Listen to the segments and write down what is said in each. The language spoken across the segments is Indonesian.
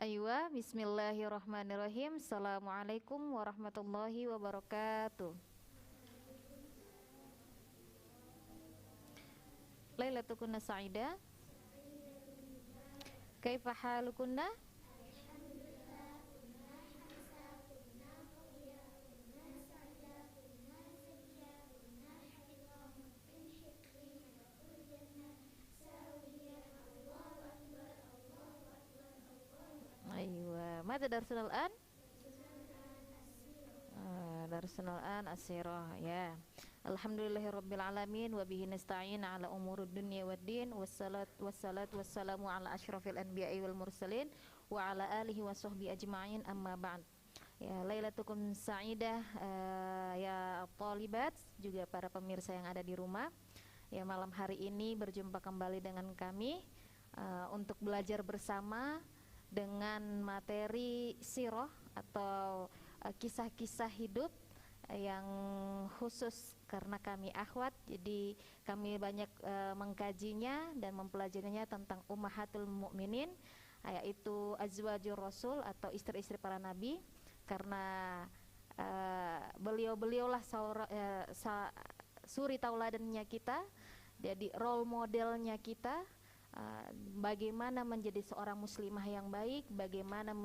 Aywa, bismillahirrahmanirrahim. Assalamualaikum warahmatullahi wabarakatuh. Lailatukunna sa'ida. Kaifa halukunna? Aywa, mada darsul an? Darsul an as-sirah ya. Alhamdulillahirabbil alamin wa bihi nasta'in ala umurud dunya waddin wassalamu ala asyrafil anbiya'i wal mursalin wa ala alihi wa sahbihi ajma'in amma ba'd. Ya, lailatukum sa'idah ya thalibat, juga para pemirsa yang ada di rumah. Ya, malam hari ini berjumpa kembali dengan kami untuk belajar bersama dengan materi sirah atau kisah-kisah hidup yang khusus karena kami akhwat, jadi kami banyak mengkajinya dan mempelajarinya tentang ummahatul mukminin, yaitu azwajur rasul atau istri-istri para nabi, karena beliau-beliaulah suri tauladannya kita, jadi role modelnya kita. Bagaimana menjadi seorang muslimah yang baik, bagaimana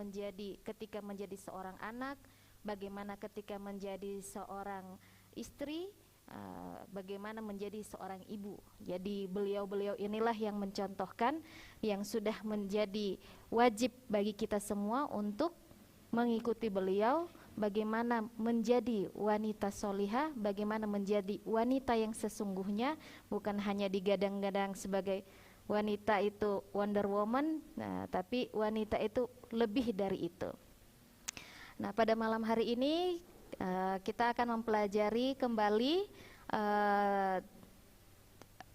ketika menjadi seorang anak, bagaimana ketika menjadi seorang istri, bagaimana menjadi seorang ibu. Jadi beliau-beliau inilah yang mencontohkan, yang sudah menjadi wajib bagi kita semua untuk mengikuti beliau, bagaimana menjadi wanita solihah, bagaimana menjadi wanita yang sesungguhnya, bukan hanya digadang-gadang sebagai wanita itu Wonder Woman, tapi wanita itu lebih dari itu. Nah, pada malam hari ini kita akan mempelajari kembali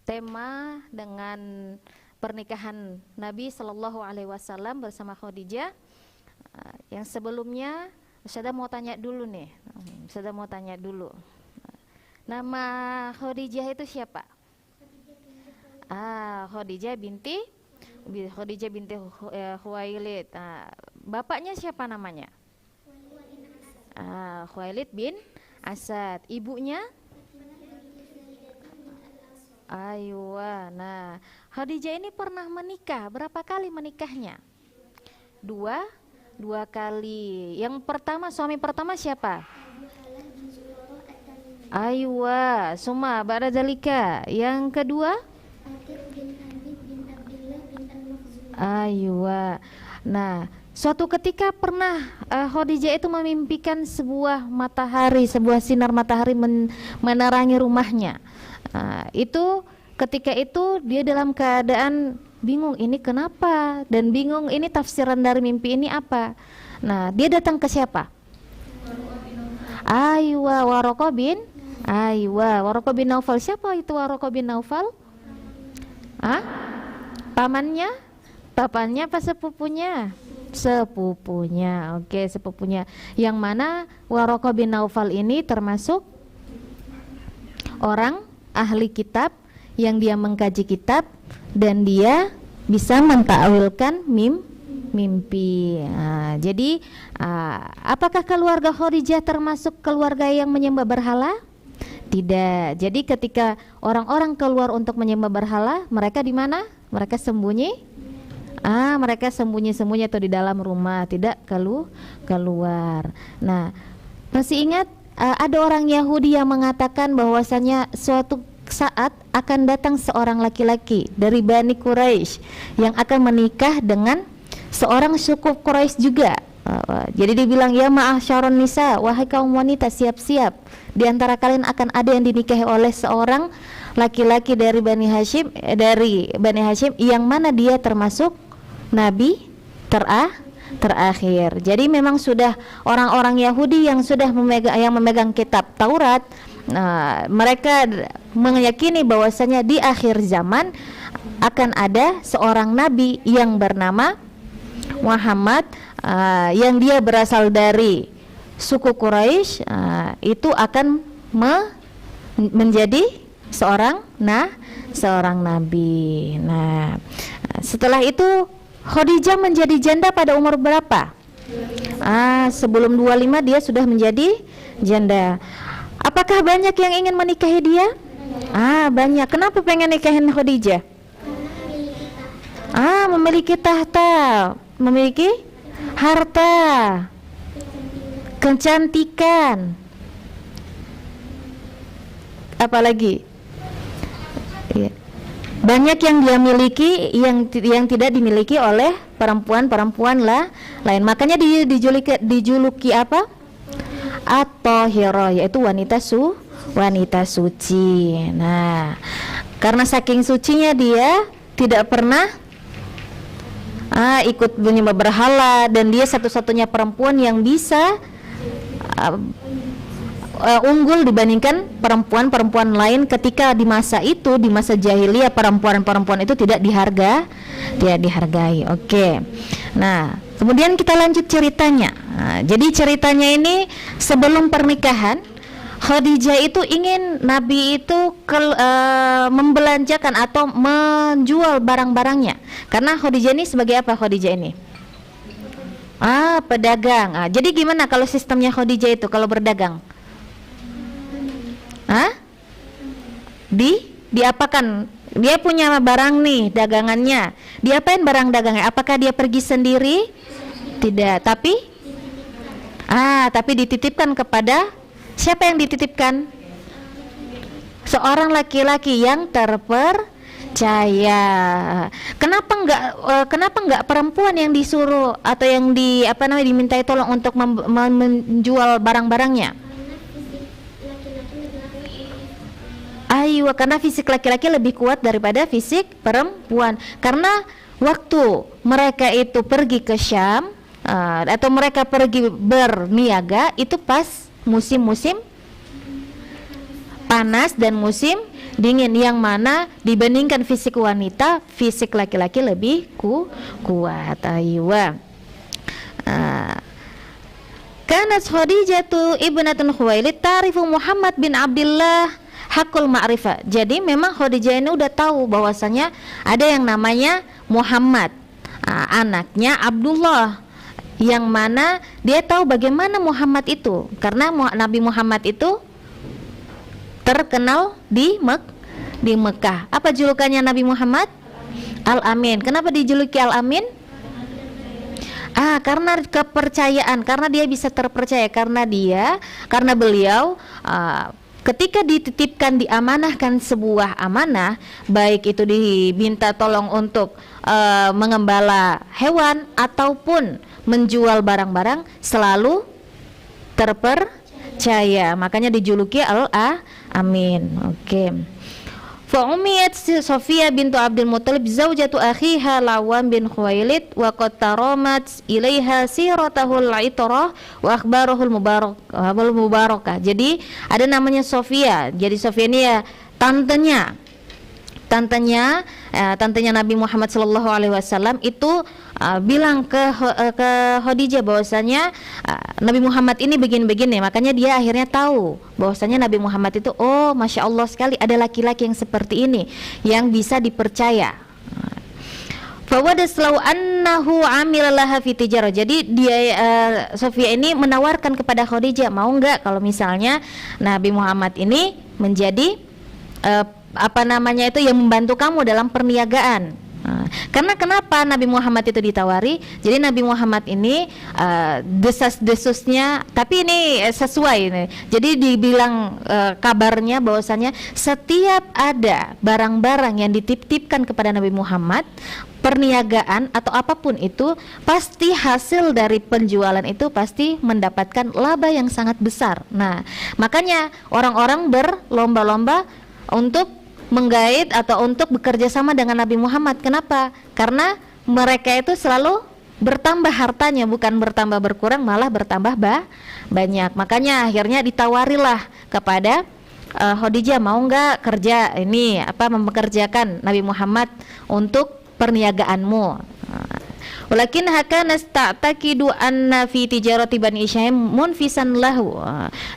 tema dengan pernikahan Nabi Shallallahu Alaihi Wasallam bersama Khadijah. Yang sebelumnya, saya mau tanya dulu nih, nama Khadijah itu siapa? Khadijah binti Khuwailid. Bapaknya siapa namanya? Khuwailid bin Asad. Ibunya? Aywa. Nah, Khadijah ini pernah menikah. Berapa kali menikahnya? Dua kali. Yang pertama, suami pertama siapa? Aywa. Suma ba'da zalika. Yang kedua? Aywa. Nah, suatu ketika pernah Khadijah itu memimpikan sebuah matahari, sebuah sinar matahari menerangi rumahnya. Itu ketika itu dia dalam keadaan bingung, ini kenapa, dan bingung ini tafsiran dari mimpi ini apa. Nah, dia datang ke siapa? Aywa, Waraqah bin Naufal. Siapa itu Waraqah bin Naufal? Pamannya? Papannya apa sepupunya? Sepupunya. Oke, sepupunya. Yang mana Waraqah bin Naufal ini termasuk orang ahli kitab yang dia mengkaji kitab dan dia bisa mentakwilkan mimpi. Jadi apakah keluarga Khadijah termasuk keluarga yang menyembah berhala? Tidak. Jadi ketika orang-orang keluar untuk menyembah berhala, mereka di mana? Mereka sembunyi. Mereka sembunyi-sembunyi atau di dalam rumah, tidak keluar. Nah, masih ingat ada orang Yahudi yang mengatakan bahwasanya suatu saat akan datang seorang laki-laki dari Bani Quraisy yang akan menikah dengan seorang suku Quraisy juga. Jadi dibilang, ya ma'asyaron nisa, wahai kaum wanita, siap-siap, di antara kalian akan ada yang dinikahi oleh seorang laki-laki dari Bani Hashim, yang mana dia termasuk nabi terakhir. Jadi memang sudah orang-orang Yahudi yang sudah memegang kitab Taurat, mereka meyakini bahwasanya di akhir zaman akan ada seorang nabi yang bernama Muhammad, yang dia berasal dari suku Quraisy, itu akan menjadi seorang nabi. Nah, setelah itu Khadijah menjadi janda pada umur berapa? Sebelum 25 dia sudah menjadi janda. Apakah banyak yang ingin menikahi dia? Banyak. Kenapa pengen nikahin Khadijah? Memiliki tahta, memiliki harta, kecantikan, apalagi banyak yang dia miliki yang tidak dimiliki oleh perempuan lain. Makanya dijuluki apa? At-Thahirah, yaitu wanita suci. Nah, karena saking sucinya dia tidak pernah ikut menyembah berhala, dan dia satu-satunya perempuan yang bisa unggul dibandingkan perempuan-perempuan lain ketika di masa itu, di masa jahiliyah, perempuan-perempuan itu tidak dihargai. Oke. Nah, kemudian kita lanjut ceritanya. Jadi ceritanya ini sebelum pernikahan, Khadijah itu ingin Nabi itu membelanjakan atau menjual barang-barangnya. Karena Khadijah ini sebagai apa Khadijah ini? Pedagang. Jadi gimana kalau sistemnya Khadijah itu kalau berdagang? Diapakan? Dia punya barang nih, dagangannya. Diapain barang dagangnya? Apakah dia pergi sendiri? Tidak, tapi dititipkan kepada siapa yang dititipkan? Seorang laki-laki yang terpercaya. Kenapa enggak perempuan yang disuruh atau yang dimintai tolong untuk menjual barang-barangnya? Karena fisik laki-laki lebih kuat daripada fisik perempuan. Karena waktu mereka itu pergi ke Syam atau mereka pergi berniaga itu pas musim-musim panas dan musim dingin, yang mana dibandingkan fisik wanita, fisik laki-laki lebih kuat. Kanat Khadijah ibnatun Khuwailid ta'rifu Muhammad bin Abdullah hakul ma'rifah. Jadi memang Khadijah ini udah tahu bahwasanya ada yang namanya Muhammad, anaknya Abdullah, yang mana dia tahu bagaimana Muhammad itu, karena Nabi Muhammad itu terkenal di Mekah. Apa julukannya Nabi Muhammad? Al-Amin. Kenapa dijuluki Al-Amin? Karena kepercayaan, karena dia bisa terpercaya, karena beliau ketika dititipkan, diamanahkan sebuah amanah, baik itu diminta tolong untuk mengembala hewan ataupun menjual barang-barang, selalu terpercaya. Makanya dijuluki Al-Amin. Oke. Fa'umiyat Sofia bintu Abdul Muttalib zaujatu akhiha Lawan bin Khuwailid wa qad taramat ilaiha siratahul itrah wa akhbaruhul mubarakah. Jadi ada namanya Sofia. Jadi Sofia ini ya tantenya Nabi Muhammad SAW itu bilang ke Khadijah bahwasanya Nabi Muhammad ini begini-begini. Makanya dia akhirnya tahu bahwasanya Nabi Muhammad itu, Masya Allah sekali, ada laki-laki yang seperti ini yang bisa dipercaya. Fawadaslau annahu amilalaha fi tijarah. Jadi dia Sofia ini menawarkan kepada Khadijah, mau enggak kalau misalnya Nabi Muhammad ini menjadi yang membantu kamu dalam perniagaan. Karena kenapa Nabi Muhammad itu ditawari? Jadi Nabi Muhammad ini desas-desusnya, tapi ini sesuai ini. Jadi dibilang kabarnya bahwasanya setiap ada barang-barang yang dititipkan kepada Nabi Muhammad, perniagaan atau apapun itu, pasti hasil dari penjualan itu pasti mendapatkan laba yang sangat besar. Nah, makanya orang-orang berlomba-lomba untuk menggait atau untuk bekerja sama dengan Nabi Muhammad. Kenapa? Karena mereka itu selalu bertambah hartanya, bukan bertambah berkurang, malah bertambah banyak. Makanya akhirnya ditawarilah kepada Khadijah, mau enggak kerja ini mempekerjakan Nabi Muhammad untuk perniagaanmu. Walakin hakana sta'taqidu anna fi tijarati Bani Isyaim munfisan lahu.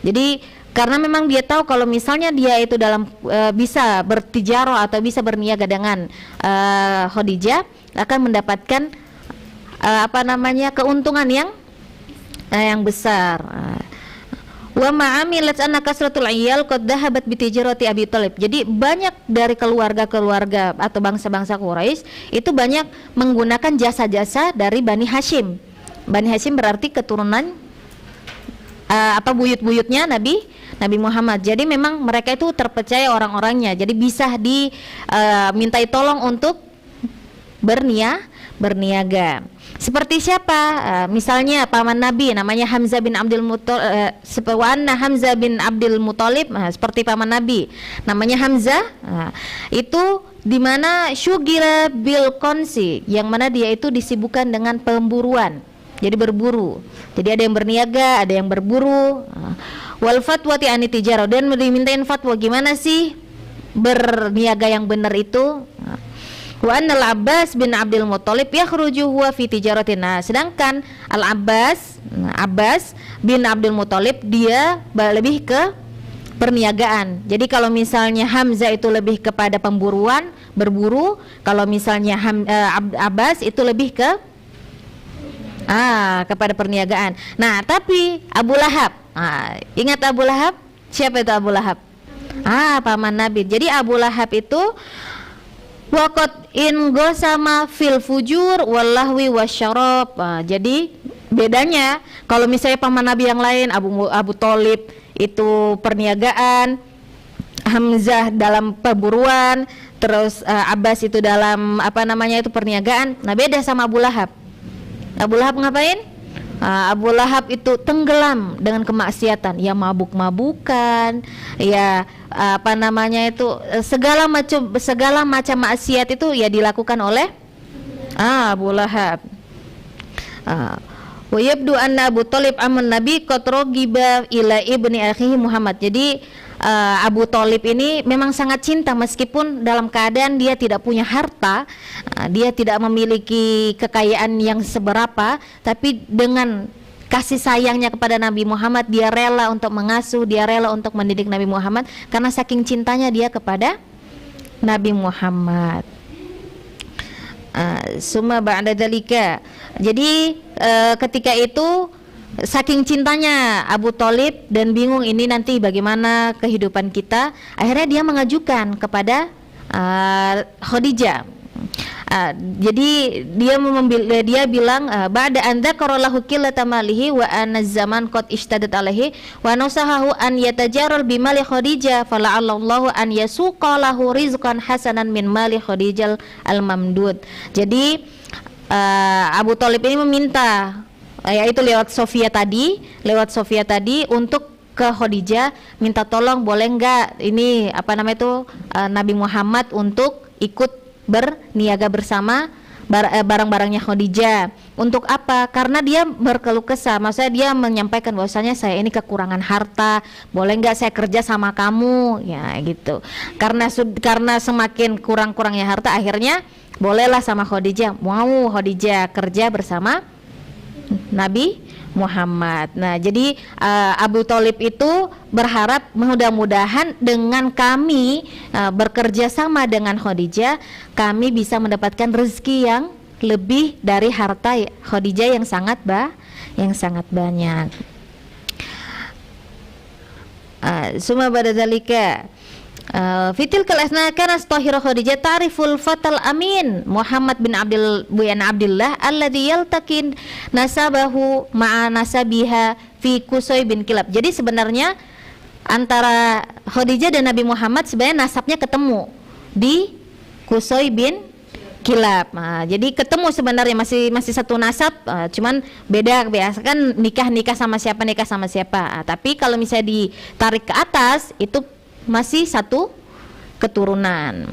Jadi karena memang dia tahu kalau misalnya dia itu dalam bisa bertijarah atau bisa berniaga dengan Khadijah akan mendapatkan keuntungan yang besar. Wa ma'amilat anna kasratul iyal qad dhahabat bi tijarati Abi Thalib. Jadi banyak dari keluarga-keluarga atau bangsa-bangsa Quraisy itu banyak menggunakan jasa-jasa dari Bani Hashim. Bani Hashim berarti keturunan buyut-buyutnya Nabi Muhammad. Jadi memang mereka itu terpercaya orang-orangnya. Jadi bisa dimintai tolong untuk berniaga. Seperti siapa? Misalnya paman Nabi namanya Hamzah bin Abdul Muthalib, Hamzah bin Abdul Muthalib, seperti paman Nabi namanya Hamzah. Itu dimana syugira bil konsi, yang mana dia itu disibukkan dengan pemburuan. Jadi berburu. Jadi ada yang berniaga, ada yang berburu. Wal fatwati ani tijarah, dan dimintain fatwa gimana sih berniaga yang benar itu. Wa annal Abbas bin Abdul Muthalib yakhruju huwa fi tijaratin. Nah, sedangkan Abbas bin Abdul Muthalib dia lebih ke perniagaan. Jadi kalau misalnya Hamzah itu lebih kepada pemburuan, berburu, kalau misalnya Abbas itu lebih kepada perniagaan. Nah, tapi Abu Lahab, ingat Abu Lahab? Siapa itu Abu Lahab? Paman Nabi. Jadi Abu Lahab itu waqad in gosama fil fujur wallahwi wasyarab. Jadi bedanya kalau misalnya paman Nabi yang lain, Abu Thalib itu perniagaan, Hamzah dalam perburuan, terus Abbas itu dalam itu perniagaan. Nah, beda sama Abu Lahab. Abu Lahab ngapain? Abu Lahab itu tenggelam dengan kemaksiatan, ya mabuk-mabukan, ya segala macam maksiat itu ya dilakukan oleh Abu Lahab. Wa yabdu anna Abu Thalib aman Nabi qad ragiba ila ibni akhihi Muhammad. Jadi Abu Thalib ini memang sangat cinta meskipun dalam keadaan dia tidak punya harta, dia tidak memiliki kekayaan yang seberapa, tapi dengan kasih sayangnya kepada Nabi Muhammad dia rela untuk mengasuh, dia rela untuk mendidik Nabi Muhammad karena saking cintanya dia kepada Nabi Muhammad. Summa ba'da dzalika. Jadi ketika itu saking cintanya Abu Thalib dan bingung ini nanti bagaimana kehidupan kita, akhirnya dia mengajukan kepada Khadijah. Jadi dia bilang ba'da an dzakara lahu qillata malihi wa anna zaman qad ishtadat alaihi wa nasahahu an yatajarral bi mali Khadijah fala'allahu an yasuqa lahu rizqan hasanan min mali Khadijah al-mamdud. Jadi Abu Thalib ini meminta, yaitu lewat Sofia tadi untuk ke Khadijah, minta tolong boleh enggak ini Nabi Muhammad untuk ikut berniaga bersama barang-barangnya Khadijah. Untuk apa? Karena dia berkeluh kesah, maksudnya dia menyampaikan bahwasanya saya ini kekurangan harta, boleh enggak saya kerja sama kamu, ya gitu. Karena semakin kurang-kurangnya harta, akhirnya bolehlah sama Khadijah, mau Khadijah kerja bersama Nabi Muhammad. Nah, jadi Abu Thalib itu berharap mudah-mudahan dengan kami bekerja sama dengan Khadijah, kami bisa mendapatkan rezeki yang lebih dari harta Khadijah yang sangat banyak. Suma ba'da dzalika fitil kal asna kana stahira Khadijah ta'riful fatal amin Muhammad bin Abdullah alladhi yaltaqin nasabahu ma'a nasabiha fi Qusay bin Kilab. Jadi sebenarnya antara Khadijah dan Nabi Muhammad sebenarnya nasabnya ketemu di Qusay bin Kilab. Jadi ketemu sebenarnya masih satu nasab, cuman beda. Biasa kan nikah sama siapa. Tapi kalau misalnya ditarik ke atas itu masih satu keturunan.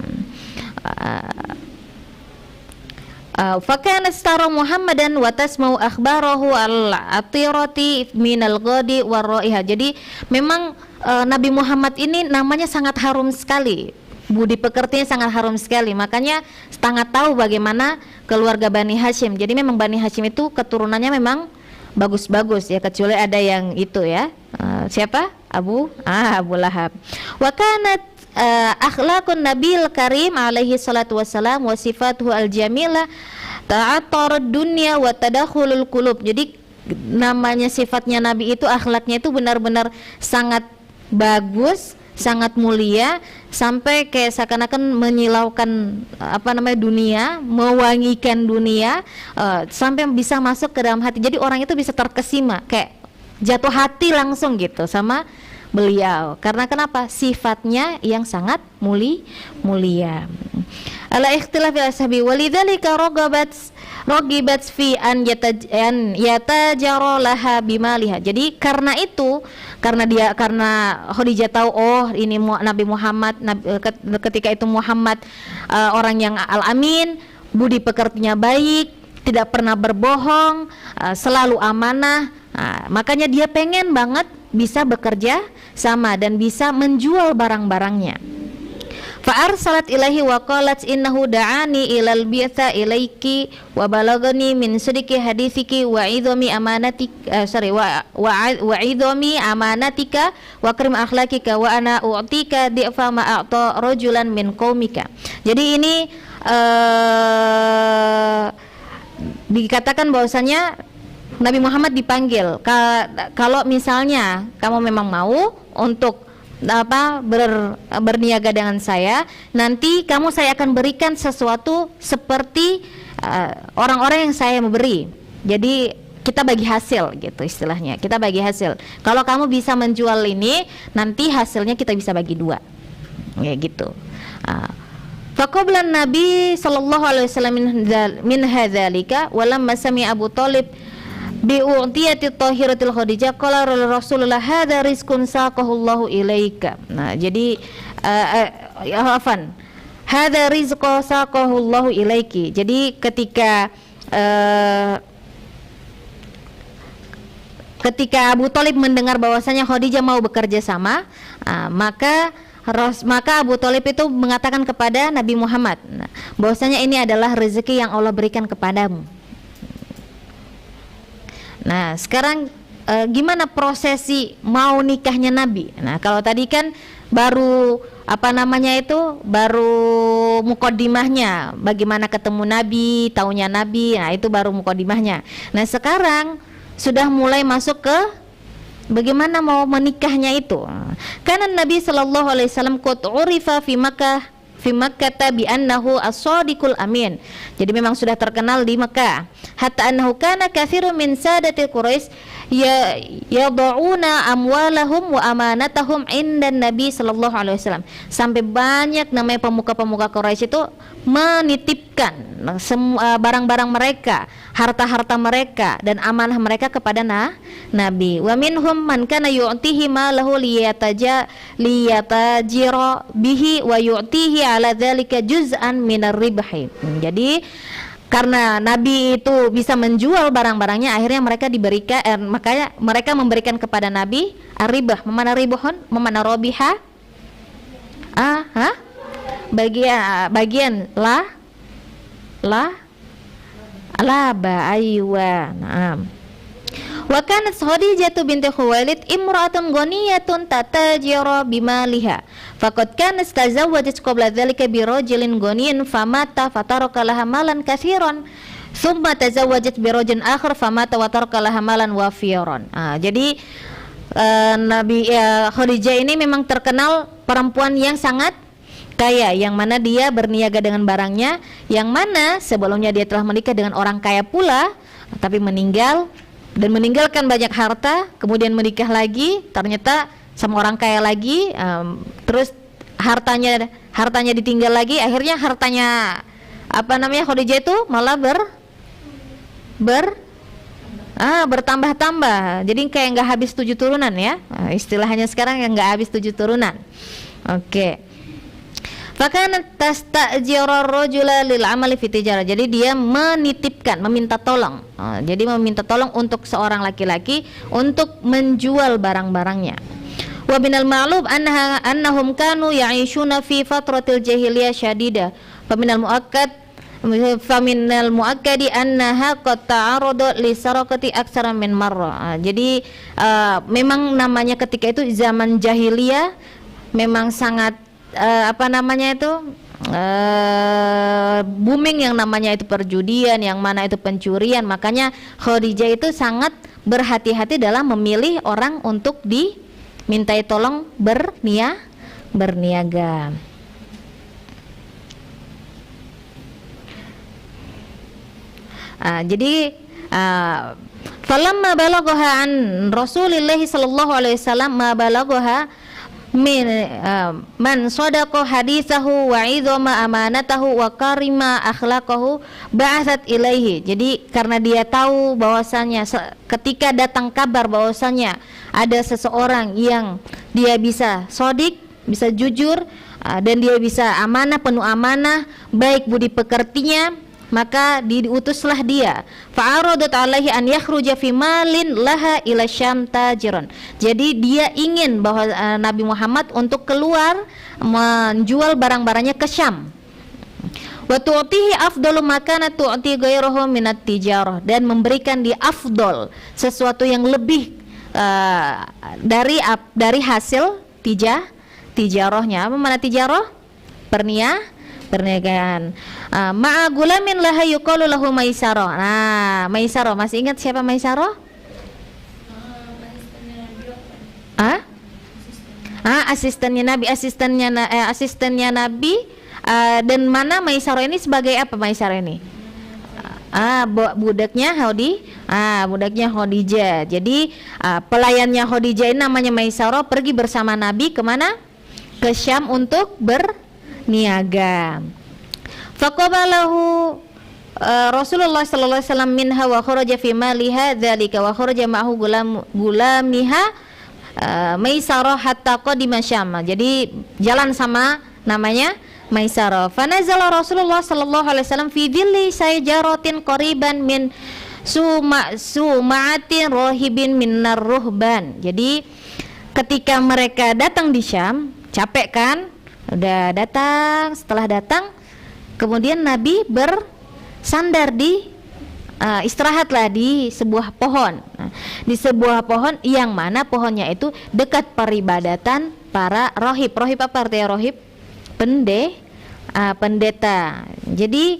Fakana stara Muhammadan wa tasmau akhbarahu al-atirati minal ghadi waraiha. Jadi memang Nabi Muhammad ini namanya sangat harum sekali, budi pekertinya sangat harum sekali, makanya sangat tahu bagaimana keluarga Bani Hashim. Jadi memang Bani Hashim itu keturunannya memang bagus-bagus ya, kecuali ada yang itu ya, siapa? Abu Lahab. Wa kanat akhlaqun Nabil Karim alaihi salatu wassalam wa sifatuhu al-jamilah ta'atar dunya wa tadakhulul qulub. Jadi namanya sifatnya Nabi itu, akhlaknya itu benar-benar sangat bagus, sangat mulia, sampai kayak seakan-akan menyilaukan dunia, mewangikan dunia, sampai bisa masuk ke dalam hati. Jadi orang itu bisa terkesima, kayak jatuh hati langsung gitu sama beliau. Karena kenapa? Sifatnya yang sangat mulia. Ala ikhtilaf ashabi walidzalika rogibat fi an yatajara laha bimaliha. Jadi karena Khadijah tahu, oh ini Nabi Muhammad, ketika itu Muhammad orang yang al-amin, budi pekertinya baik, tidak pernah berbohong, selalu amanah. Makanya dia pengen banget bisa bekerja sama dan bisa menjual barang-barangnya. Fa arsalat ilaihi wa qalat innahu da'ani ilal bi'tha ilaiki wa balagani min sidqi haditsiki wa idhami idhami amanatika wa karim akhlaqika wa ana u'tika di'fa ma a'ta rajulan min qaumika. Jadi ini dikatakan bahwasanya Nabi Muhammad dipanggil, kalau misalnya kamu memang mau untuk berniaga dengan saya, nanti saya akan berikan sesuatu seperti orang-orang yang saya memberi. Jadi kita bagi hasil gitu istilahnya, kita bagi hasil. Kalau kamu bisa menjual ini, nanti hasilnya kita bisa bagi dua, ya gitu. Faqablan Nabi sallallahu alaihi wasallam min hadzalika walamma sami Abu Thalib bi'utiyati tahiratil Khadijah qala Rasulullah hadza rizqun saqahu Allahu ilaika. Nah, jadi hadza rizqu saqahu Allahu ilaiki. Jadi ketika Abu Thalib mendengar bahwasanya Khadijah mau bekerja sama, maka Abu Thalib itu mengatakan kepada Nabi Muhammad, bahwasanya ini adalah rezeki yang Allah berikan kepadamu. Nah, sekarang gimana prosesi mau nikahnya Nabi? Nah, kalau tadi kan baru baru mukodimahnya, bagaimana ketemu Nabi, taunya Nabi, nah itu baru mukodimahnya. Nah, sekarang sudah mulai masuk ke bagaimana mau menikahnya itu. Karena Nabi sallallahu alaihi wasallam qad urifa fi Makkah bi annahu as-sadiqul amin. Jadi memang sudah terkenal di Mekah. Hatta annahu kana katsirun min sadati Quraisy yad'una amwalahum wa amanatahum inda Nabi sallallahu alaihi wasallam. Sampai banyak namanya pemuka-pemuka Quraisy itu menitipkan barang-barang mereka, harta-harta mereka dan amanah mereka kepada Nabi. Wa minhum man kana yu'tihi ma lahu liyatajira bihi wa yu'tihi ala dzalika juz'an minar ribhi. Jadi karena Nabi itu bisa menjual barang-barangnya, akhirnya mereka diberikan, makanya mereka memberikan kepada Nabi ar-ribah, memana ribuhun, memana robiha, bagian laba aywa. Naam. Wa kanat Khadijah binti Khuwailid imra'atun ghaniyatun tatajiru bimaliha. Faqad kanat tazawwajat qabla dzalika bi rajulin ghaniyin famata fataraka laha malan katsiran. Tsumma tazawwajat bi rajulin akhar famata wa taraka laha malan wafiran. Jadi Khadijah ini memang terkenal perempuan yang sangat kaya, yang mana dia berniaga dengan barangnya, yang mana sebelumnya dia telah menikah dengan orang kaya pula, tapi meninggal dan meninggalkan banyak harta, kemudian menikah lagi, ternyata sama orang kaya lagi, terus hartanya ditinggal lagi, akhirnya hartanya Khadijah itu malah bertambah-tambah, jadi kayak nggak habis 7 turunan ya, istilahnya sekarang yang nggak habis 7 turunan. Oke. Fakanat tastajirar rajula lil amali fi tijarah. Jadi dia menitipkan, meminta tolong. Jadi meminta tolong untuk seorang laki-laki untuk menjual barang-barangnya. Wa binal ma'lum annahum kanu ya'ishuna fi fatratil jahiliyah syadida. Faminal muakkadi annaha qad ta'arada li sarakati aktsara min marra. Jadi memang namanya ketika itu zaman jahiliyah memang sangat booming yang namanya itu perjudian, yang mana itu pencurian. Makanya Khadijah itu sangat berhati-hati dalam memilih orang untuk dimintai tolong berniaga. Jadi falamma balaghaha an Rasulillah sallallahu alaihi wasallam ma balaghaha min man sadaqa hadithahu wa idhama amanatahu wa karima akhlaqahu ba'athat ilaihi. Jadi karena dia tahu bahwasanya ketika datang kabar bahwasanya ada seseorang yang dia bisa sodik, bisa jujur, dan dia bisa amanah, penuh amanah, baik budi pekertinya, maka diutuslah dia. Fa'aradat alaihi an yakhruja fi malin laha ila Syam tajiran. Jadi dia ingin bahwa Nabi Muhammad untuk keluar menjual barang-barangnya ke Syam. Wa tu'tihi afdalu ma kana tu'ti ghayruhu minat tijarah, dan memberikan dia afdal, sesuatu yang lebih dari hasil tijarahnya. Apa mana tijarah? Perniagaan. Ma'a gulamin laha yuqalu lahu Maisarah. Nah, Maisarah, masih ingat siapa Maisarah? Asistennya Nabi. Dan mana Maisarah ini sebagai apa Maisarah ini? Budaknya Khadijah. Jadi pelayannya Khadijah ini namanya Maisarah, pergi bersama Nabi kemana? Ke Syam untuk berniaga. Faqabalahu Rasulullah sallallahu alaihi wasallam minha wa kharaja fi maliha dzalika wa kharaja ma'ahu gulamiha Maisarah hatta qadima Syam. Jadi jalan sama namanya Maisarah. Fa nazala Rasulullah sallallahu alaihi wasallam fi dhilli sayjaratin qariban min suma'atin rohibin minar ruhban. Jadi ketika mereka datang di Syam, capek kan? Udah datang, setelah datang kemudian Nabi bersandar istirahatlah di sebuah pohon. Di sebuah pohon yang mana pohonnya itu dekat peribadatan para rohib. Rohib apa artinya rohib? Pendeta. Jadi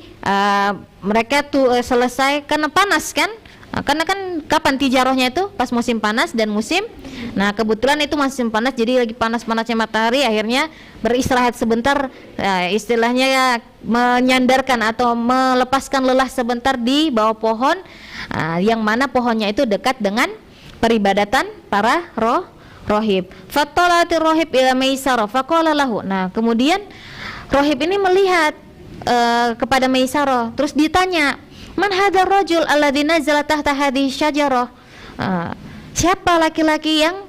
mereka tuh selesai karena panas kan? Karena kan kapan tijarahnya itu pas musim panas dan musim. Nah kebetulan itu musim panas, jadi lagi panas-panasnya matahari, akhirnya beristirahat sebentar, istilahnya ya, menyandarkan atau melepaskan lelah sebentar di bawah pohon, yang mana pohonnya itu dekat dengan peribadatan para rohib. Fatolati rohib ila Maisarah faqala lahu. Nah kemudian rohib ini melihat kepada Maisarah, terus ditanya, man hadzal rajul alladzi nazala tahta hadhihi syajarah. Siapa laki-laki yang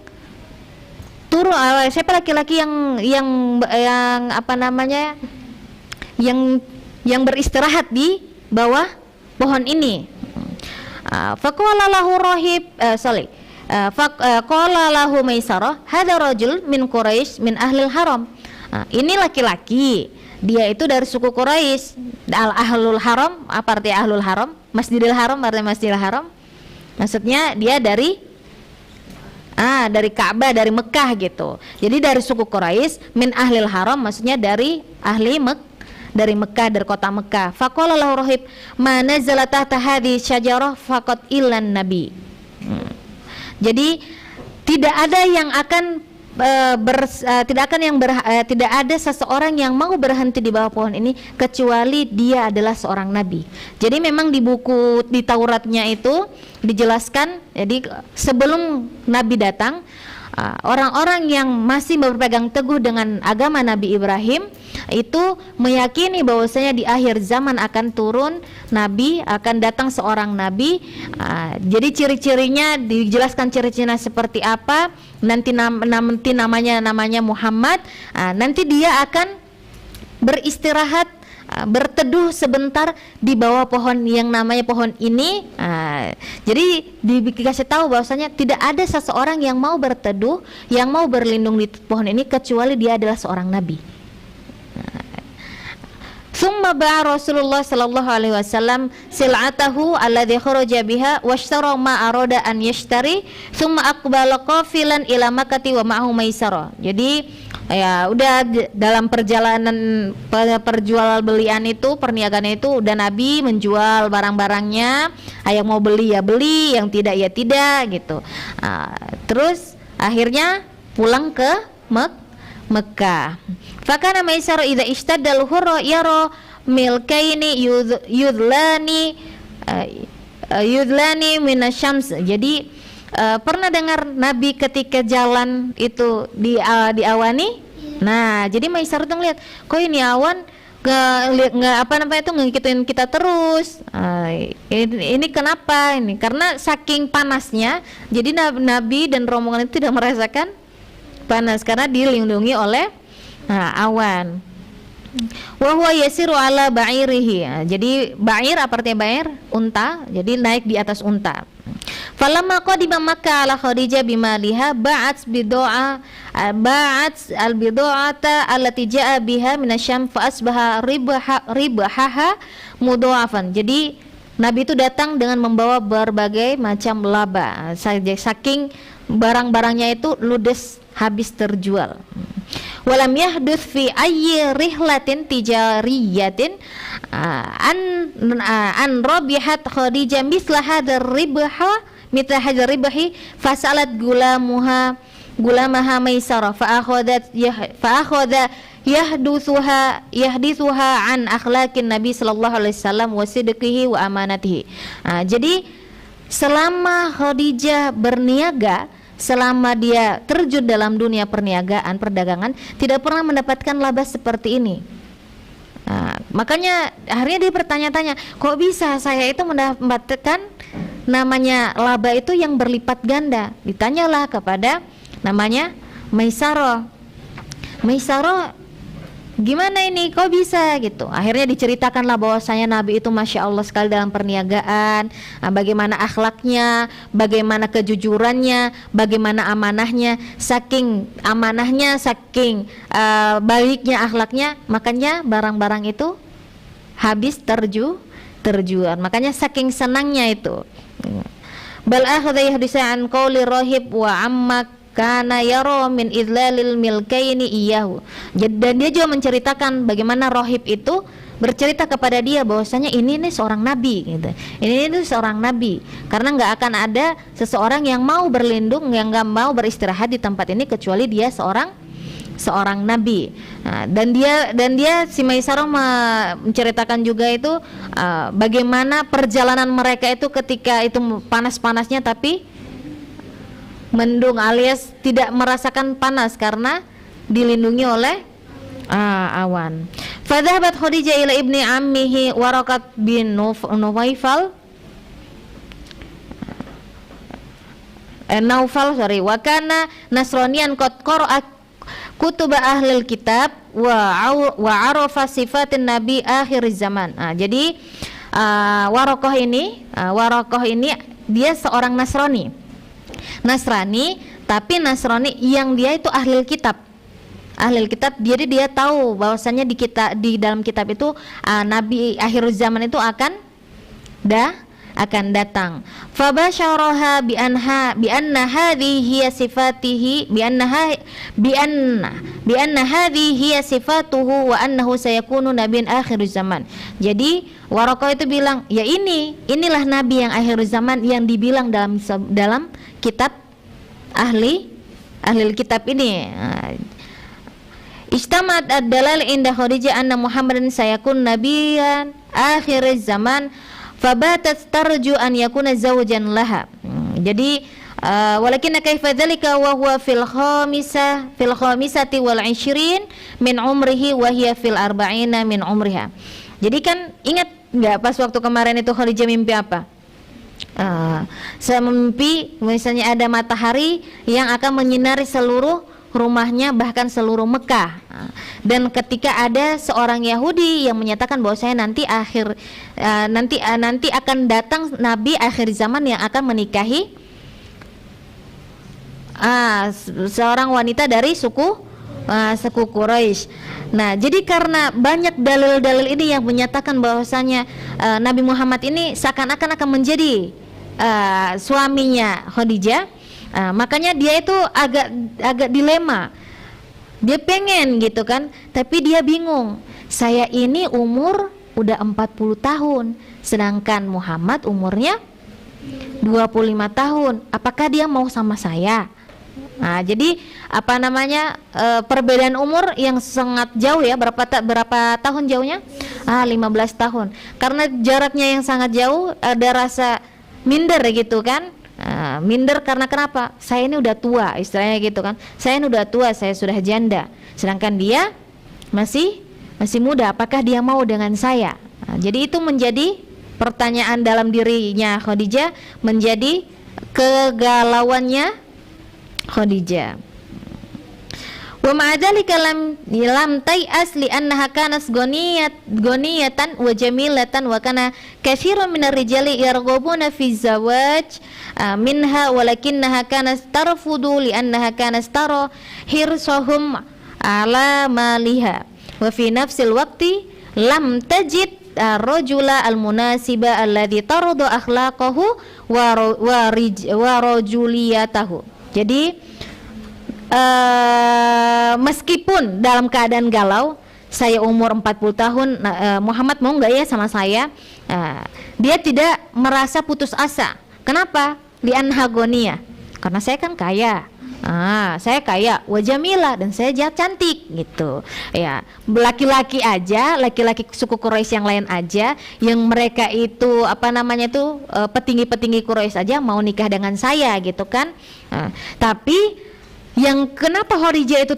turun, siapa laki-laki yang apa namanya, yang beristirahat di bawah pohon ini. Faqala lahu rahib faqala lahu Maisarah hadza rajul min Quraisy min ahlil haram. Ini laki-laki, dia itu dari suku Quraisy. Ahlul haram, apa arti ahlul haram? Masjidil Haram, artinya Masjidil Haram. Maksudnya dia dari Ka'bah, dari Mekah gitu. Jadi dari suku Quraisy, min ahlil haram, maksudnya dari dari Mekah, dari kota Mekah. Faqala lahu rahib ma nazala tahta hadhihi syajarah faqad illan nabi. Jadi tidak ada yang akan tidak ada seseorang yang mau berhenti di bawah pohon ini kecuali dia adalah seorang nabi. Jadi memang di buku di Tauratnya itu dijelaskan, jadi sebelum nabi datang, orang-orang yang masih berpegang teguh dengan agama Nabi Ibrahim itu meyakini bahwasanya di akhir zaman akan turun nabi, akan datang seorang nabi. Jadi ciri-cirinya dijelaskan, ciri-cirinya seperti apa. Nanti namanya Muhammad. Nanti dia akan beristirahat, berteduh sebentar di bawah pohon yang namanya pohon ini. Jadi dikasih tahu bahwasanya tidak ada seseorang yang mau berteduh, yang mau berlindung di pohon ini kecuali dia adalah seorang nabi. Summa ba'a Rasulullah sallallahu alaihi wasallam sil'atahu alladhi kharaja biha washtara ma arada an yashtari thumma aqbala qafilan ila Makkah wa ma'ahu Maisarah. Jadi Ya udah dalam perjalanan perjualbelian itu, perniagaan itu, udah Nabi menjual barang-barangnya, yang mau beli ya beli, yang tidak ya tidak gitu. Terus akhirnya pulang ke Mekah. Fakana Maisar idza ishtadal hurra yara milkaini yudlani minasyams. Jadi pernah dengar Nabi ketika jalan itu diawani? Nah, jadi Maisar tuh ngeliat, kok ini awan nggak apa namanya itu ngikutin kita terus. Ini kenapa? Ini karena saking panasnya, jadi Nabi dan rombongan itu tidak merasakan panas karena dilindungi oleh awan. Wa huwa yasiru ala ba'irihi. Jadi ba'ir apa artinya ba'ir? Unta. Jadi naik di atas unta. Falamma qadima Makkah ala Khadijah bimaliha ba'at al-bid'ata allati ja'a biha minasyam fa asbaha ribahaha mudha'afan. Jadi Nabi itu datang dengan membawa berbagai macam laba. Saking barang-barangnya itu ludes, habis terjual. Walam yahduth fi ayyi rihlatin tijariyatin an rabihat Khadijah mithla hadzal ribahi fasalat gulamaha Maisarah fa akhadha yahdithuha an akhlaqin Nabi sallallahu alaihi wasallam wa sidqihi wa amanatihi. Jadi selama Khadijah berniaga, selama dia terjun dalam dunia perniagaan, perdagangan, tidak pernah mendapatkan laba seperti ini. Makanya akhirnya dia bertanya-tanya, kok bisa saya itu mendapatkan namanya laba itu yang berlipat ganda? Ditanyalah kepada namanya Maisarah. Maisarah, gimana ini kok bisa gitu? Akhirnya diceritakanlah bahwasanya Nabi itu Masya Allah sekali dalam perniagaan, bagaimana akhlaknya, bagaimana kejujurannya, bagaimana amanahnya. Saking amanahnya, saking baiknya akhlaknya, makanya barang-barang itu habis terjual. Makanya saking senangnya itu. Bal akhadha yahdisa an qawli rahib wa ammak kana yaro min idlalil milkaini iyahu. Dan dia juga menceritakan bagaimana rohib itu bercerita kepada dia bahwasanya ini seorang nabi gitu. Ini seorang nabi karena nggak akan ada seseorang yang mau berlindung, yang nggak mau beristirahat di tempat ini kecuali dia seorang nabi. Dan dia si Maisarah menceritakan juga itu bagaimana perjalanan mereka itu ketika itu panas-panasnya tapi mendung alias tidak merasakan panas karena dilindungi oleh awan. Fadhahabat Khadijah ila ibni ammihi Waraqat bin Naufal wa kana nasraniyan qad qara'a kutuba ahlil kitab wa arafa sifatin nabi akhir zaman. Jadi Waraqah ini dia seorang Nasrani, tapi Nasrani yang dia itu ahlil kitab. Jadi dia tahu bahwasanya di dalam kitab itu nabi akhir zaman itu akan datang. Fabasyaraha bi anna hadhihi hiya sifatihi bi anna hadhihi hiya sifatuhu wa annahu sayakunu nabiyyan akhir zaman. Jadi Waraqah itu bilang, ya inilah nabi yang akhir zaman yang dibilang dalam kitab ahli kitab ini. Istamat ad-dalal inda Khadijah anna Muhammadan sayakun nabiyyan akhir zaman fabatat tarju an yakuna zawjan laha. Jadi walakin kaifa dzalika wa huwa fil khamisati wal 20 min umrihi wa hiya fil 40 min umriha. Jadi kan ingat enggak pas waktu kemarin itu Khadijah mimpi apa? Saya mimpi misalnya ada matahari yang akan menyinari seluruh rumahnya, bahkan seluruh Mekah. Dan ketika ada seorang Yahudi yang menyatakan bahwa saya nanti akan datang nabi akhir zaman yang akan menikahi seorang wanita dari suku Quraisy. Nah, jadi karena banyak dalil-dalil ini yang menyatakan bahwasanya Nabi Muhammad ini seakan-akan akan menjadi suaminya Khadijah, makanya dia itu agak dilema. Dia pengen gitu kan, tapi dia bingung. Saya ini umur udah 40 tahun, sedangkan Muhammad umurnya 25 tahun. Apakah dia mau sama saya? Nah, jadi perbedaan umur yang sangat jauh ya, berapa tahun jauhnya? 15 tahun. Karena jaraknya yang sangat jauh, ada rasa minder gitu kan. Minder karena kenapa? Saya ini udah tua, istilahnya gitu kan. Saya ini udah tua, saya sudah janda. Sedangkan dia masih muda. Apakah dia mau dengan saya? Jadi itu menjadi pertanyaan dalam dirinya Khadijah, menjadi kegalauannya Khadijah. Wa ma'adzalika lam tai'as li annaha kanat ghaniyatan wa jamilatan wa kana katsirun minar rijali yarghabuna fi zawaj minha walakinnaha kanat tarfudu li annaha kanat tara hirsahum ala maliha wa fi nafsil waqti lam tajid rajula al-munasiba alladhi taradu akhlaqahu wa rajuliyatahu. Jadi meskipun dalam keadaan galau, saya umur 40 tahun, Muhammad mau nggak ya sama saya? Dia tidak merasa putus asa. Kenapa? Li'anha ghaniyah. Karena saya kan kaya. Saya kaya, wajamila, dan saya cantik gitu. Ya, laki-laki suku Quraisy yang lain aja, yang mereka itu petinggi-petinggi Quraisy aja mau nikah dengan saya gitu kan. Tapi yang kenapa Khadijah itu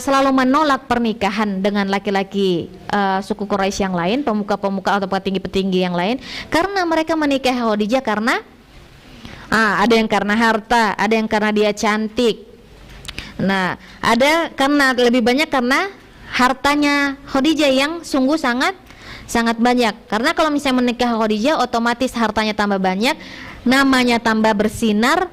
selalu menolak pernikahan dengan laki-laki suku Quraisy yang lain, pemuka-pemuka atau petinggi-petinggi yang lain? Karena mereka menikahi Khadijah karena ada yang karena harta, ada yang karena dia cantik. Nah, ada karena lebih banyak karena hartanya Khadijah yang sungguh sangat banyak. Karena kalau misalnya menikah Khadijah, otomatis hartanya tambah banyak, namanya tambah bersinar,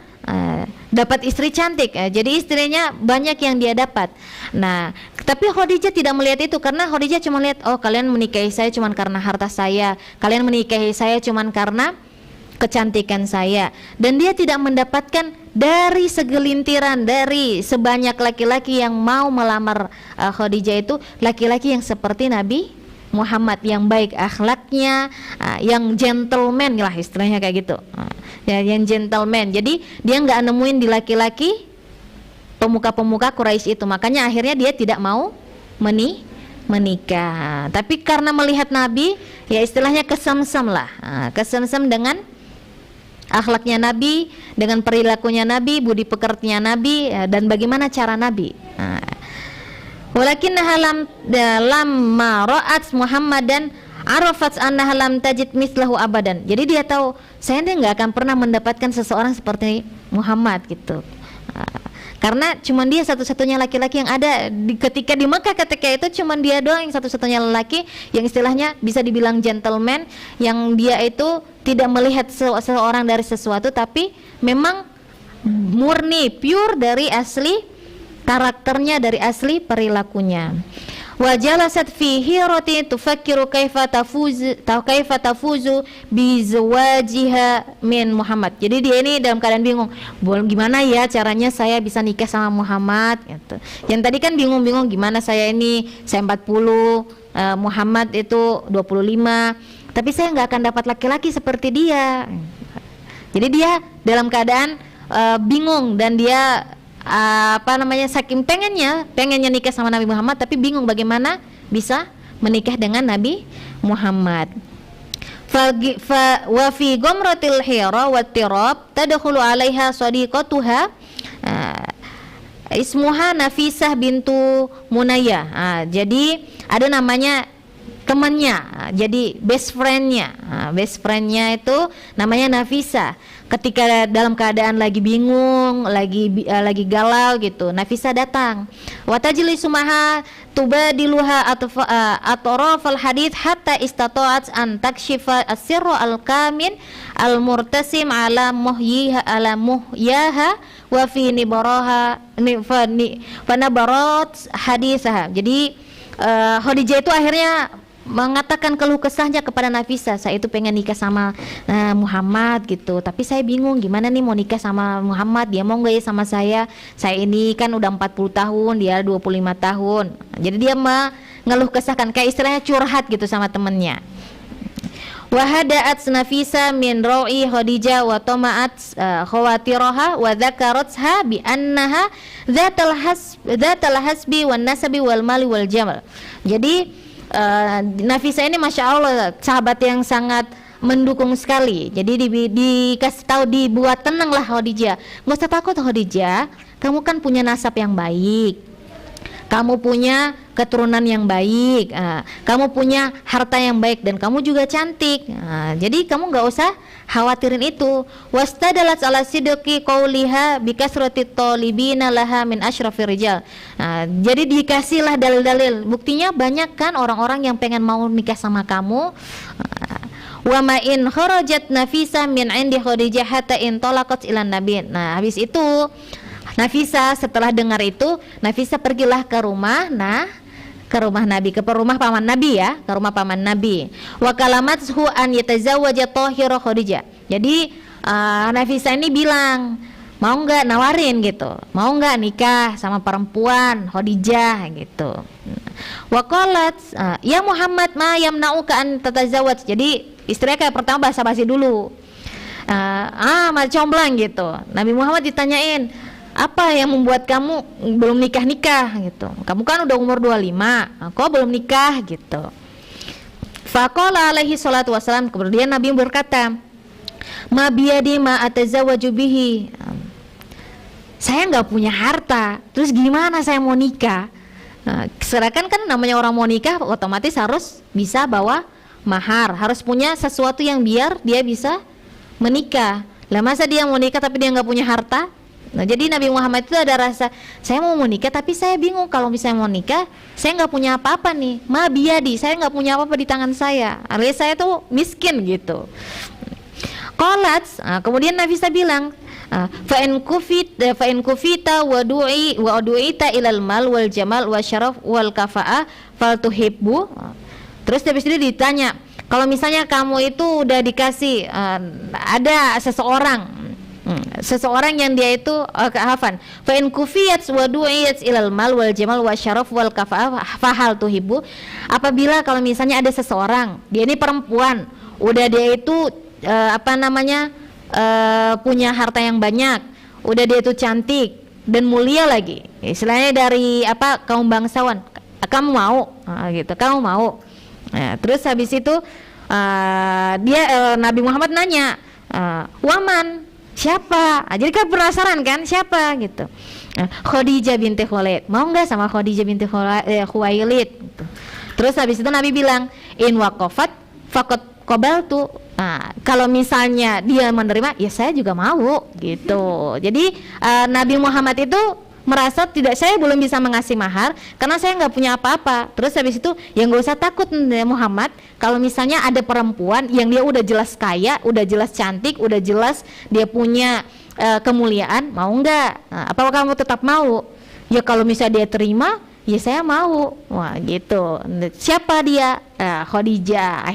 dapat istri cantik. Jadi istrinya banyak yang dia dapat. Nah, tapi Khadijah tidak melihat itu, karena Khadijah cuma lihat, oh kalian menikahi saya cuma karena harta saya, kalian menikahi saya cuma karena kecantikan saya. Dan dia tidak mendapatkan dari segelintiran, dari sebanyak laki-laki yang mau melamar Khadijah itu laki-laki yang seperti Nabi Muhammad, yang baik akhlaknya, yang gentleman lah istilahnya kayak gitu. Ya, yang gentleman. Jadi dia nggak nemuin di laki-laki pemuka-pemuka Quraisy itu. Makanya akhirnya dia tidak mau menikah. Tapi karena melihat Nabi, ya istilahnya kesemsem lah. Kesemsem dengan akhlaknya Nabi, dengan perilakunya Nabi, budi pekertinya Nabi, dan bagaimana cara Nabi. Walakinnaha lamma ra'at Muhammadan arafat annaha lam tajid mislahu abadan. Jadi dia tahu, saya ini nggak akan pernah mendapatkan seseorang seperti Muhammad gitu. Karena cuma dia satu-satunya laki-laki yang ada ketika di Mekah, ketika itu cuma dia doang yang satu-satunya lelaki yang istilahnya bisa dibilang gentleman, yang dia itu tidak melihat seseorang dari sesuatu, tapi memang murni, pure dari asli karakternya, dari asli perilakunya. Wa jalasat fi hirati tufakkiru kaifa tafuzu bi zawajiha min Muhammad. Jadi dia ini dalam keadaan bingung, gimana ya caranya saya bisa nikah sama Muhammad gitu. Yang tadi kan bingung-bingung gimana saya 40, Muhammad itu 25, tapi saya nggak akan dapat laki-laki seperti dia. Jadi dia dalam keadaan bingung, dan dia saking pengennya nikah sama Nabi Muhammad, tapi bingung bagaimana bisa menikah dengan Nabi Muhammad. Wa fi ghamratil hira wa tirab tadkhulu 'alaiha sadiqatuha ismuha Nafisah bintu Munayyah. Jadi ada namanya temannya, jadi best friendnya itu namanya Nafisah. Ketika dalam keadaan lagi bingung, lagi galau gitu, Nafisah datang. Wa tajlisumaha tubadiluha atrafal hadits hatta istata'at an takshifa as-sirra al-kamin al-murtasim ala muhyaha wa fi nibaraha fa nabarat hadisaha. Jadi Khadijah itu akhirnya mengatakan keluh kesahnya kepada Nafisa, saya itu pengen nikah sama Muhammad gitu, tapi saya bingung gimana nih mau nikah sama Muhammad, dia mau nggak ya sama saya ini kan udah 40 tahun, dia 25 tahun. Jadi dia mengeluh kesahkan, kayak istilahnya curhat gitu sama temennya. Wahadaat Nafisa min ra'i Khadijah wa tama'at khawatiraha wa dzakaratha bi annaha dzatal hasbi wan nasabi wal mali wal jamal. Jadi Nafisa ini Masya Allah sahabat yang sangat mendukung sekali. Jadi dikasih tahu, dibuat tenanglah Khadijah, nggak usah takut Khadijah, kamu kan punya nasab yang baik, kamu punya keturunan yang baik, kamu punya harta yang baik, dan kamu juga cantik. Jadi kamu nggak usah khawatirin itu. Wastadalat ala sidqi qauliha bikasrati talibina laha min asyrafir rijal. Jadi dikasihlah dalil-dalil, buktinya banyak kan orang-orang yang pengen mau nikah sama kamu. Wa ma in kharajat Nafisa min indi Khadijah hatta in talaqat ila nabi. Nah, habis itu Nafisa setelah dengar itu, Nafisa pergilah ke rumah Nabi, ke rumah paman Nabi ya, ke rumah paman Nabi. Wa kalamathu an yatazawwaja Thahira Khadijah. Jadi Nafisa ini bilang, mau nggak, nawarin gitu, mau nggak nikah sama perempuan Khadijah gitu. Wa qalat ya Muhammad ma yamna'uka an tatazawwaj. Jadi istrinya kayak pertama basa-basi dulu. Comblang gitu. Nabi Muhammad ditanyain, apa yang membuat kamu belum nikah-nikah gitu? Kamu kan udah umur 25, kok belum nikah gitu? Faqala alaihi salatu wassalam, kemudian Nabi berkata, ma biyadi ma atazawwaju bihi. Saya nggak punya harta, terus gimana saya mau nikah? Sedangkan kan namanya orang mau nikah otomatis harus bisa bawa mahar, harus punya sesuatu yang biar dia bisa menikah. Lah masa dia mau nikah tapi dia nggak punya harta? Nah, jadi Nabi Muhammad itu ada rasa, saya mau menikah tapi saya bingung, kalau misalnya mau nikah saya nggak punya apa-apa nih, ma biyadi, saya nggak punya apa-apa di tangan saya, alias saya tuh miskin gitu. Qalat, kemudian Nafisa bilang, fa in kufita wa du'ita ilal mal wal jamal wa syaraf wal kafa'ah fal tuhibbu. Terus habis itu ditanya, kalau misalnya kamu itu udah dikasih ada seseorang yang dia itu hafan, fa in kufiyat wa du'iyat ilal mal wal jamal wa syaraf wal kafa'ah fahal tuhibbu. Apabila kalau misalnya ada seseorang, dia ini perempuan, udah dia itu punya harta yang banyak, udah dia itu cantik dan mulia lagi, istilahnya dari kaum bangsawan, kamu mau gitu, kamu mau. Nah, terus habis itu Nabi Muhammad nanya, waman, siapa? Jadi kan penasaran kan, siapa gitu. Khadijah binti Khuwailid, mau nggak sama Khadijah binti Khuwailid gitu. Terus habis itu Nabi bilang, in waqafat faqad qabaltu. Nah, kalau misalnya dia menerima, ya saya juga mau gitu. Jadi Nabi Muhammad itu merasa saya belum bisa mengasih mahar karena saya nggak punya apa-apa. Terus habis itu ya nggak usah takut Muhammad, kalau misalnya ada perempuan yang dia udah jelas kaya, udah jelas cantik, udah jelas dia punya kemuliaan, mau nggak? Nah, apakah kamu tetap mau? Ya kalau misalnya dia terima, ya saya mau. Wah gitu. Siapa dia? Khadijah.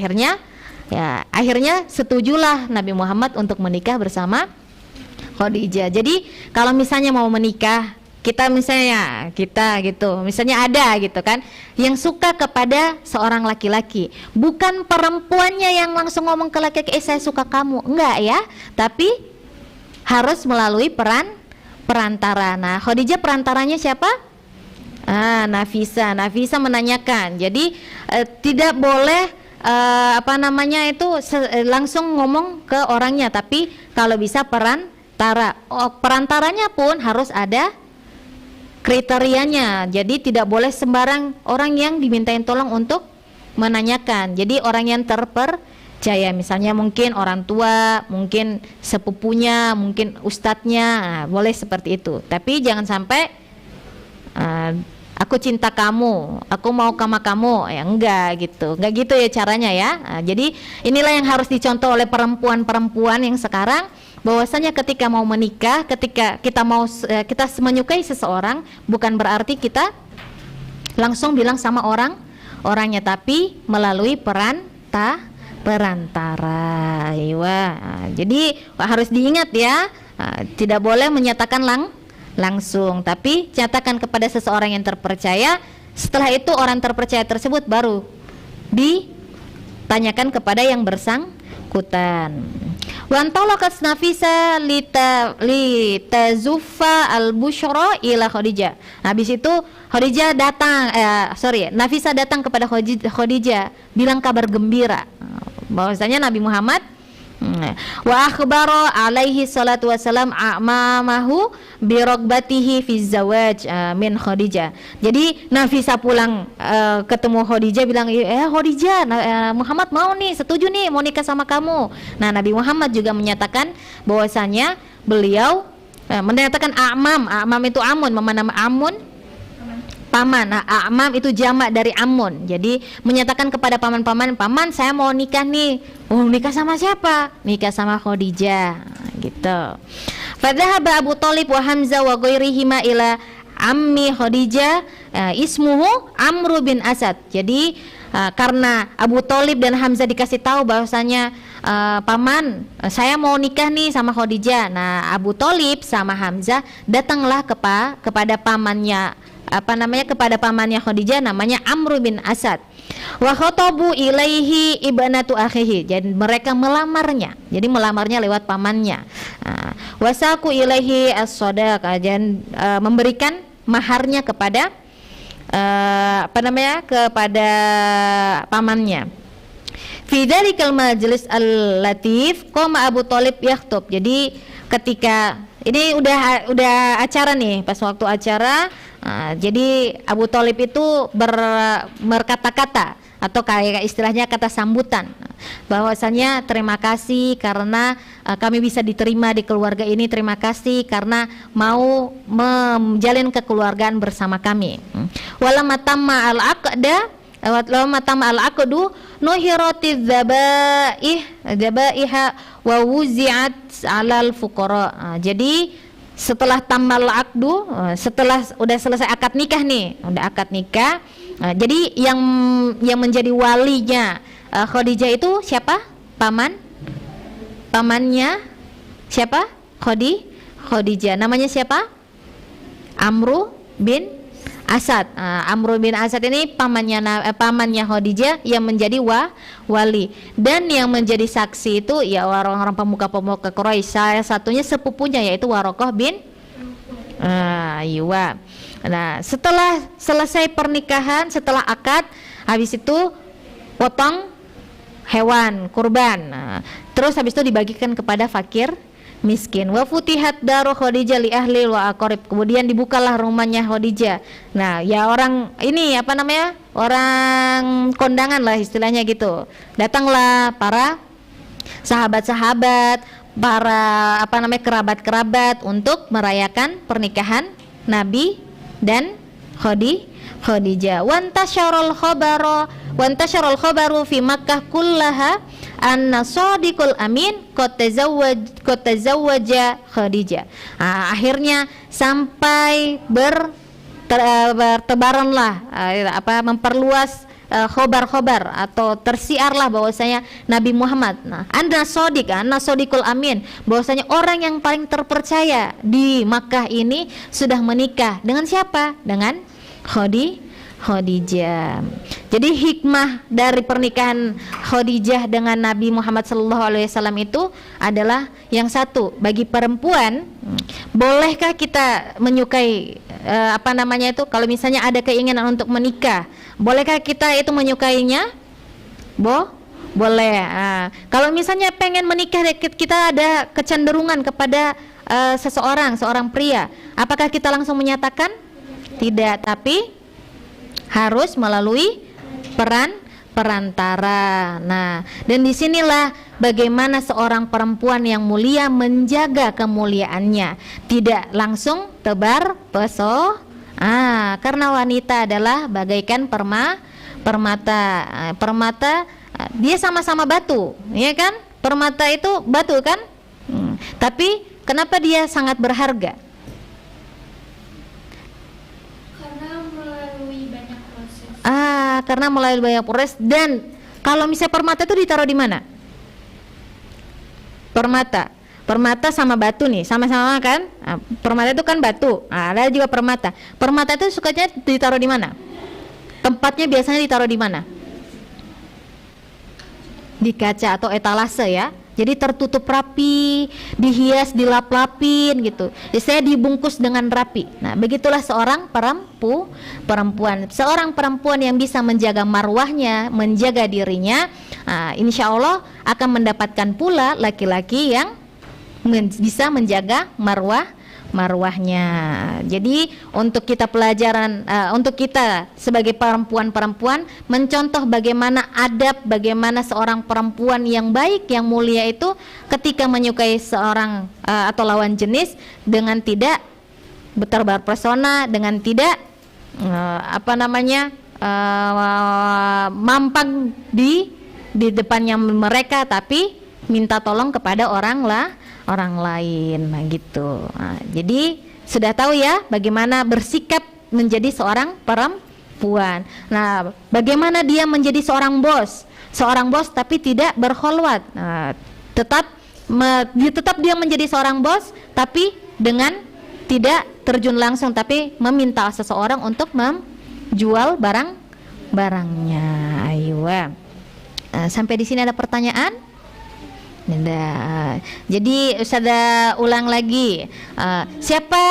Akhirnya setujulah Nabi Muhammad untuk menikah bersama Khadijah. Jadi kalau misalnya mau menikah, kita misalnya ada gitu kan yang suka kepada seorang laki-laki, bukan perempuannya yang langsung ngomong ke laki-laki, saya suka kamu, enggak ya, tapi harus melalui perantara. Nah, Khadijah perantaranya siapa? Nafisa menanyakan. Jadi tidak boleh langsung ngomong ke orangnya, tapi kalau bisa perantara. Perantaranya pun harus ada kriterianya. Jadi tidak boleh sembarang orang yang dimintain tolong untuk menanyakan. Jadi orang yang terpercaya, misalnya mungkin orang tua, mungkin sepupunya, mungkin ustadznya, boleh seperti itu. Tapi jangan sampai aku cinta kamu, aku mau sama kamu, ya enggak gitu ya caranya ya. Jadi inilah yang harus dicontoh oleh perempuan-perempuan yang sekarang, bahwasanya ketika mau menikah, ketika kita menyukai seseorang, bukan berarti kita langsung bilang sama orang orangnya, tapi melalui perantara. Jadi harus diingat ya, tidak boleh menyatakan langsung, tapi nyatakan kepada seseorang yang terpercaya. Setelah itu orang terpercaya tersebut baru ditanyakan kepada yang bersangkutan. Wan talaqat Nafisa litazuffa al-busyra ila Khadijah. Habis itu Nafisa datang kepada Khadijah bilang kabar gembira bahwasanya Nabi Muhammad wa akhbara alaihi salatu wassalam a'mamahu bi ragbatihi fi zawaj min Khadijah. Jadi Nafisa pulang ketemu Khadijah bilang, Khadijah, Muhammad mau nih, setuju nih mau nikah sama kamu. Nah, Nabi Muhammad juga menyatakan bahwasanya beliau menyatakan a'mam itu amun, nama amun paman. Nah, a'mam itu jamak dari amun. Jadi menyatakan kepada paman, saya mau nikah nih. Oh, nikah sama siapa? Nikah sama Khadijah, gitu. Fadhahaba Abu Thalib wa Hamzah wa ghairihima ila ammi Khadijah ismuhu Amr bin Asad. Jadi karena Abu Thalib dan Hamzah dikasih tahu bahwasanya paman, saya mau nikah nih sama Khadijah. Nah, Abu Thalib sama Hamzah datanglah kepada pamannya kepada pamannya Khadijah, namanya Amr bin Asad. Wa khatabu ilaihi ibnatu akhihi. Jadi mereka melamarnya. Jadi melamarnya lewat pamannya. Wasaku ilaihi as-sadaqah, dan memberikan maharnya kepada kepada pamannya. Fi dzalikal majlis al-latif qama Abu Thalib yakhthub. Jadi ketika ini udah acara nih, pas waktu acara, jadi Abu Thalib itu berkata-kata atau kayak istilahnya kata sambutan, bahwasanya terima kasih karena kami bisa diterima di keluarga ini, terima kasih karena mau menjalin kekeluargaan bersama kami. Walamma tamma al-aqdu nuhiratiz zabaiha wa wuzi'at 'alal fuqara. Jadi setelah tamal akdu, setelah udah selesai akad nikah nih, jadi yang menjadi walinya Khadijah itu siapa? Pamannya siapa? Khadijah. Namanya siapa? Amr bin Asad. Amr bin Asad ini pamannya Khadijah yang menjadi wali, dan yang menjadi saksi itu ya orang-orang pemuka-pemuka Quraisy. Salah satunya sepupunya yaitu Waraqah bin Nah, setelah selesai pernikahan, setelah akad, habis itu potong hewan kurban. Terus habis itu dibagikan kepada fakir miskin. Wa futihat daru Khadijah li ahli wa aqarib. Kemudian dibukalah rumahnya Khadijah. Nah, ya orang ini orang kondangan lah istilahnya gitu. Datanglah para sahabat-sahabat, para kerabat-kerabat untuk merayakan pernikahan Nabi dan Khadijah. Wantasyaral khabaru fi Makkah kullaha anna shadiqul amin qad tazawwaja Khadijah. Akhirnya sampai bertebaranlah memperluas khobar-khobar atau tersiarlah bahwasanya Nabi Muhammad, anna shadiqul amin, bahwasanya orang yang paling terpercaya di Makkah ini sudah menikah dengan siapa? Dengan Khadijah. Jadi hikmah dari pernikahan Khadijah dengan Nabi Muhammad SAW itu adalah yang satu, bagi perempuan, bolehkah kita menyukai kalau misalnya ada keinginan untuk menikah, bolehkah kita itu menyukainya? Boleh. Kalau misalnya pengen menikah, kita ada kecenderungan kepada seorang pria, apakah kita langsung menyatakan? Tidak, tapi harus melalui perantara. Nah, dan disinilah bagaimana seorang perempuan yang mulia menjaga kemuliaannya, tidak langsung tebar pesona. Karena wanita adalah bagaikan permata. Dia sama-sama batu, ya kan? Permata itu batu kan? Tapi kenapa dia sangat berharga? karena melalui banyak proses. Dan kalau misalnya permata itu ditaruh di mana? Permata sama batu nih, sama-sama kan? Nah, permata itu kan batu. Nah, ada juga permata. Permata itu sukanya ditaruh di mana? Tempatnya biasanya ditaruh di mana? Di kaca atau etalase ya. Jadi tertutup rapi, dihias, dilap-lapin gitu. Biasanya dibungkus dengan rapi. Nah, begitulah seorang perempuan. Seorang perempuan yang bisa menjaga marwahnya, menjaga dirinya, insya Allah akan mendapatkan pula laki-laki yang bisa menjaga marwahnya. Jadi untuk kita untuk kita sebagai perempuan mencontoh bagaimana adab, bagaimana seorang perempuan yang baik, yang mulia itu ketika menyukai seorang atau lawan jenis dengan tidak terpesona, dengan tidak mampang di depannya mereka, tapi minta tolong kepada orang lain. Nah gitu. Nah, jadi sudah tahu ya bagaimana bersikap menjadi seorang perempuan. Nah, bagaimana dia menjadi seorang bos tapi tidak berkholwat. Nah, tetap dia menjadi seorang bos tapi dengan tidak terjun langsung, tapi meminta seseorang untuk menjual barangnya. Ayo. Sampai di sini ada pertanyaan? Tidak. Jadi Ustazah ulang lagi. Siapa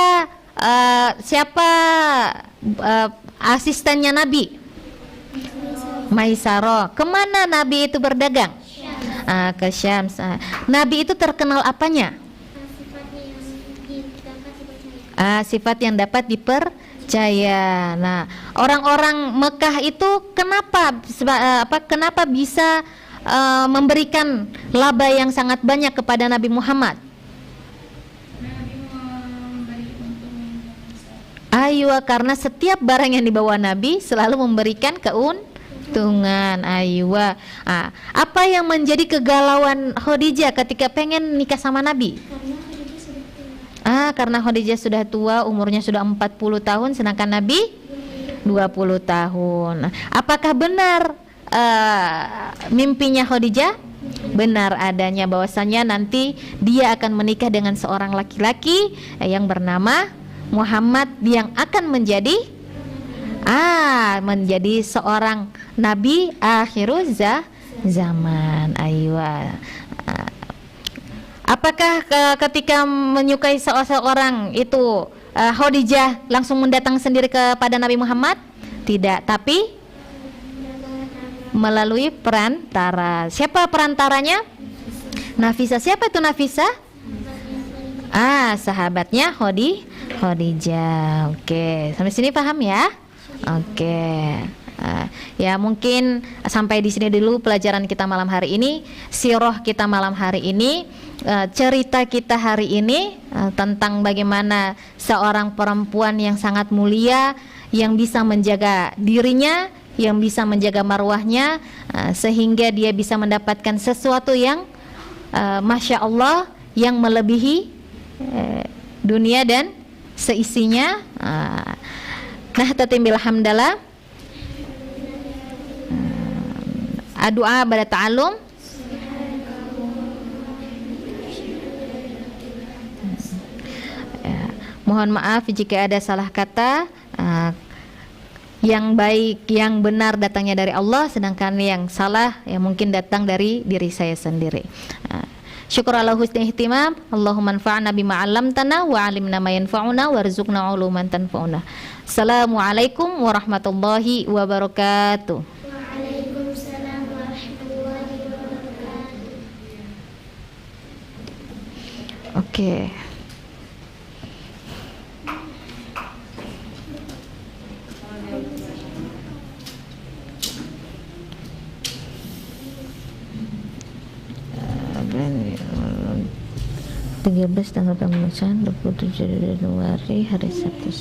asistennya Nabi? Maisaro. Kemana Nabi itu berdagang? Ke Syam. Nabi itu terkenal apanya? Sifat yang dapat dipercaya. Nah, orang-orang Mekah itu kenapa bisa memberikan laba yang sangat banyak kepada Nabi Muhammad? Ayo, karena setiap barang yang dibawa Nabi selalu memberikan keuntungan. Ayo. Apa yang menjadi kegalauan Khadijah ketika pengen nikah sama Nabi? Karena Khadijah sudah tua, umurnya sudah 40 tahun, sedangkan Nabi 20 tahun. Apakah benar mimpinya Khadijah? Benar adanya, bahwasanya nanti dia akan menikah dengan seorang laki-laki yang bernama Muhammad, yang akan menjadi seorang nabi akhirul zaman. Aywa. Apakah ketika menyukai seorang itu Khadijah langsung mendatang sendiri kepada Nabi Muhammad? Tidak, tapi melalui perantara. Siapa perantaranya? Nafisah. Siapa itu Nafisah? Sahabatnya Khadijah. Oke, sampai sini paham ya? Oke. Ya mungkin sampai di sini dulu pelajaran kita malam hari ini, sirah kita malam hari ini, cerita kita hari ini tentang bagaimana seorang perempuan yang sangat mulia, yang bisa menjaga dirinya, yang bisa menjaga marwahnya, sehingga dia bisa mendapatkan sesuatu yang Masya Allah, yang melebihi dunia dan seisinya. Tatimbil hamdalah, doa pada ta'alum. Mohon maaf jika ada salah kata. Yang baik, yang benar datangnya dari Allah, sedangkan yang salah yang mungkin datang dari diri saya sendiri. Syukur ala husni ihtimam. Allahumma anfa'na bima 'allamtana wa 'allimna ma yanfa'una warzuqna 'uluman tanfa'una. Assalamualaikum warahmatullahi wabarakatuh. Waalaikumsalam warahmatullahi wabarakatuh. Oke. Tiga belas tanggal 27 Januari hari Sabtu.